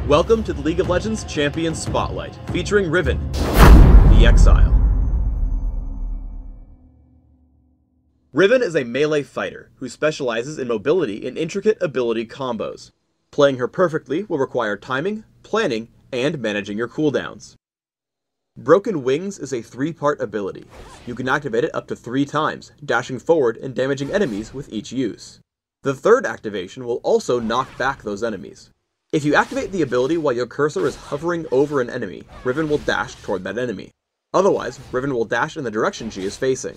Welcome to the League of Legends Champions Spotlight, featuring Riven, the Exile. Riven is a melee fighter who specializes in mobility and intricate ability combos. Playing her perfectly will require timing, planning, and managing your cooldowns. Broken Wings is a 3-part ability. You can activate it up to 3 times, dashing forward and damaging enemies with each use. The third activation will also knock back those enemies. If you activate the ability while your cursor is hovering over an enemy, Riven will dash toward that enemy. Otherwise, Riven will dash in the direction she is facing.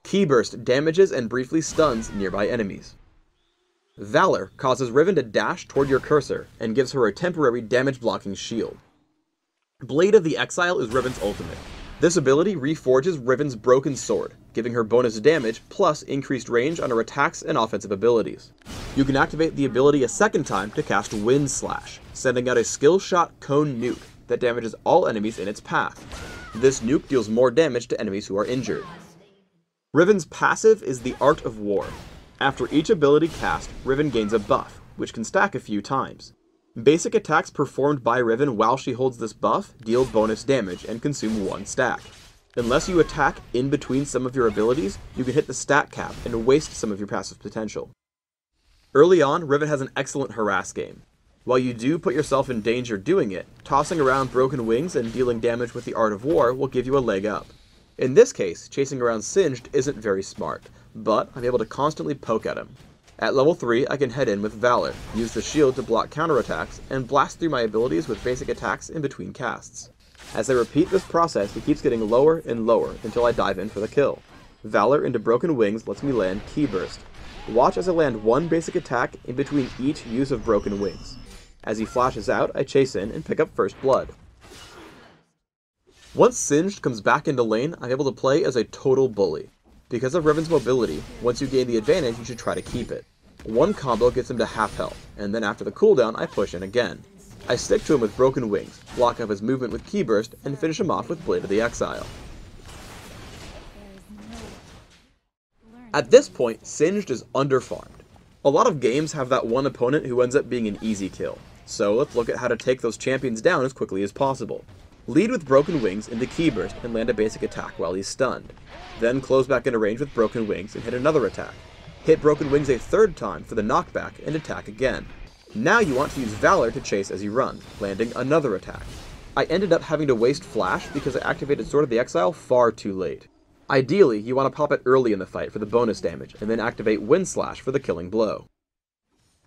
Ki Burst damages and briefly stuns nearby enemies. Valor causes Riven to dash toward your cursor and gives her a temporary damage blocking shield. Blade of the Exile is Riven's ultimate. This ability reforges Riven's broken sword, giving her bonus damage plus increased range on her attacks and offensive abilities. You can activate the ability a second time to cast Wind Slash, sending out a skill shot cone nuke that damages all enemies in its path. This nuke deals more damage to enemies who are injured. Riven's passive is the Art of War. After each ability cast, Riven gains a buff, which can stack a few times. Basic attacks performed by Riven while she holds this buff deal bonus damage and consume 1 stack. Unless you attack in between some of your abilities, you can hit the stat cap and waste some of your passive potential. Early on, Riven has an excellent harass game. While you do put yourself in danger doing it, tossing around Broken Wings and dealing damage with the Art of War will give you a leg up. In this case, chasing around Singed isn't very smart, but I'm able to constantly poke at him. At level 3, I can head in with Valor, use the shield to block counterattacks, and blast through my abilities with basic attacks in between casts. As I repeat this process, it keeps getting lower and lower until I dive in for the kill. Valor into Broken Wings lets me land Ki Burst. Watch as I land 1 basic attack in between each use of Broken Wings. As he flashes out, I chase in and pick up first blood. Once Singed comes back into lane, I'm able to play as a total bully. Because of Riven's mobility, once you gain the advantage, you should try to keep it. 1 combo gets him to half health, and then after the cooldown, I push in again. I stick to him with Broken Wings, block up his movement with Ki Burst, and finish him off with Blade of the Exile. At this point, Singed is underfarmed. A lot of games have that one opponent who ends up being an easy kill, so let's look at how to take those champions down as quickly as possible. Lead with Broken Wings into Ki Burst and land a basic attack while he's stunned. Then close back into range with Broken Wings and hit another attack. Hit Broken Wings a 3rd time for the knockback and attack again. Now you want to use Valor to chase as you run, landing another attack. I ended up having to waste Flash because I activated Sword of the Exile far too late. Ideally, you want to pop it early in the fight for the bonus damage, and then activate Wind Slash for the killing blow.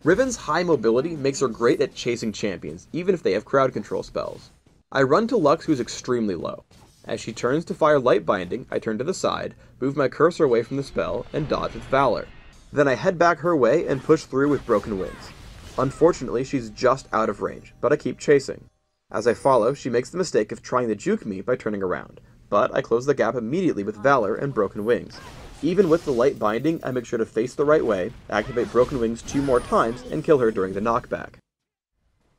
Riven's high mobility makes her great at chasing champions, even if they have crowd control spells. I run to Lux, who's extremely low. As she turns to fire Light Binding, I turn to the side, move my cursor away from the spell, and dodge with Valor. Then I head back her way and push through with Broken Wings. Unfortunately, she's just out of range, but I keep chasing. As I follow, she makes the mistake of trying to juke me by turning around, but I close the gap immediately with Valor and Broken Wings. Even with the Light Binding, I make sure to face the right way, activate Broken Wings 2 more times, and kill her during the knockback.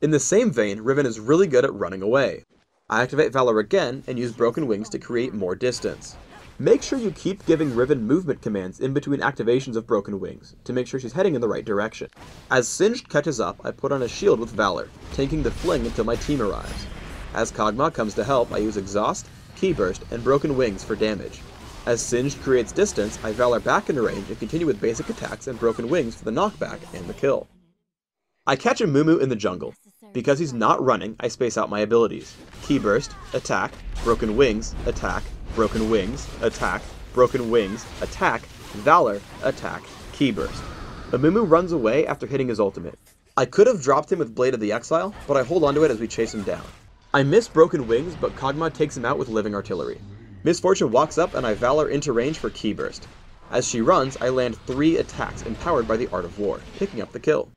In the same vein, Riven is really good at running away. I activate Valor again and use Broken Wings to create more distance. Make sure you keep giving Riven movement commands in between activations of Broken Wings to make sure she's heading in the right direction. As Singed catches up, I put on a shield with Valor, tanking the fling until my team arrives. As Kog'Maw comes to help, I use Exhaust, Ki Burst, and Broken Wings for damage. As Singed creates distance, I Valor back into range and continue with basic attacks and Broken Wings for the knockback and the kill. I catch a Mumu in the jungle. Because he's not running, I space out my abilities. Ki Burst, attack, Broken Wings, attack, Broken Wings, attack, Broken Wings, attack, Valor, attack, Ki Burst. Amumu runs away after hitting his ultimate. I could have dropped him with Blade of the Exile, but I hold onto it as we chase him down. I miss Broken Wings, but Kog'Maw takes him out with Living Artillery. Miss Fortune walks up and I Valor into range for Ki Burst. As she runs, I land 3 attacks empowered by the Art of War, picking up the kill.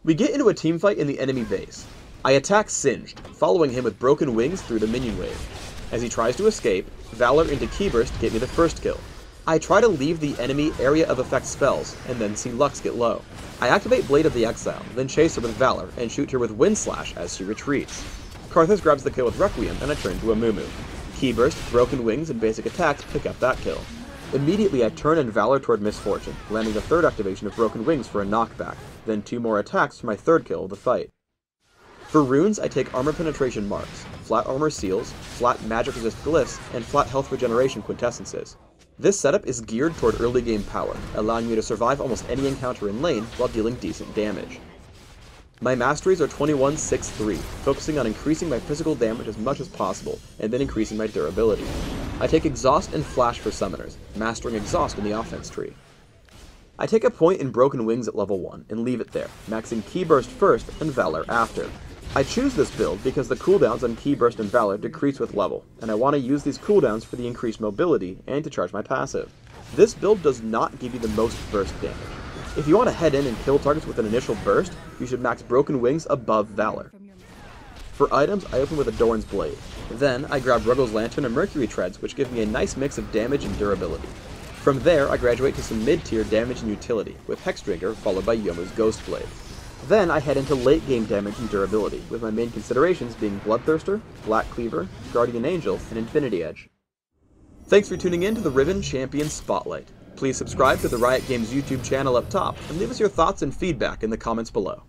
We get into a teamfight in the enemy base. I attack Singed, following him with Broken Wings through the minion wave. As he tries to escape, Valor into Ki Burst get me the first kill. I try to leave the enemy area of effect spells, and then see Lux get low. I activate Blade of the Exile, then chase her with Valor, and shoot her with Wind Slash as she retreats. Karthus grabs the kill with Requiem, and I turn to Amumu. Ki Burst, Broken Wings, and basic attacks pick up that kill. Immediately I turn and Valor toward Miss Fortune, landing the 3rd activation of Broken Wings for a knockback, then 2 more attacks for my 3rd kill of the fight. For runes, I take armor penetration marks, flat armor seals, flat magic resist glyphs, and flat health regeneration quintessences. This setup is geared toward early game power, allowing me to survive almost any encounter in lane while dealing decent damage. My masteries are 21-6-3, focusing on increasing my physical damage as much as possible, and then increasing my durability. I take Exhaust and Flash for summoners, mastering Exhaust in the offense tree. I take a point in Broken Wings at level 1, and leave it there, maxing Ki Burst first and Valor after. I choose this build because the cooldowns on Ki Burst and Valor decrease with level, and I want to use these cooldowns for the increased mobility and to charge my passive. This build does not give you the most burst damage. If you want to head in and kill targets with an initial burst, you should max Broken Wings above Valor. For items, I open with a Doran's Blade. Then, I grab Ruggles Lantern and Mercury Treads, which give me a nice mix of damage and durability. From there, I graduate to some mid-tier damage and utility, with Hexdrinker followed by Yomu's Ghost Blade. Then, I head into late-game damage and durability, with my main considerations being Bloodthirster, Black Cleaver, Guardian Angel, and Infinity Edge. Thanks for tuning in to the Riven Champion Spotlight. Please subscribe to the Riot Games YouTube channel up top, and leave us your thoughts and feedback in the comments below.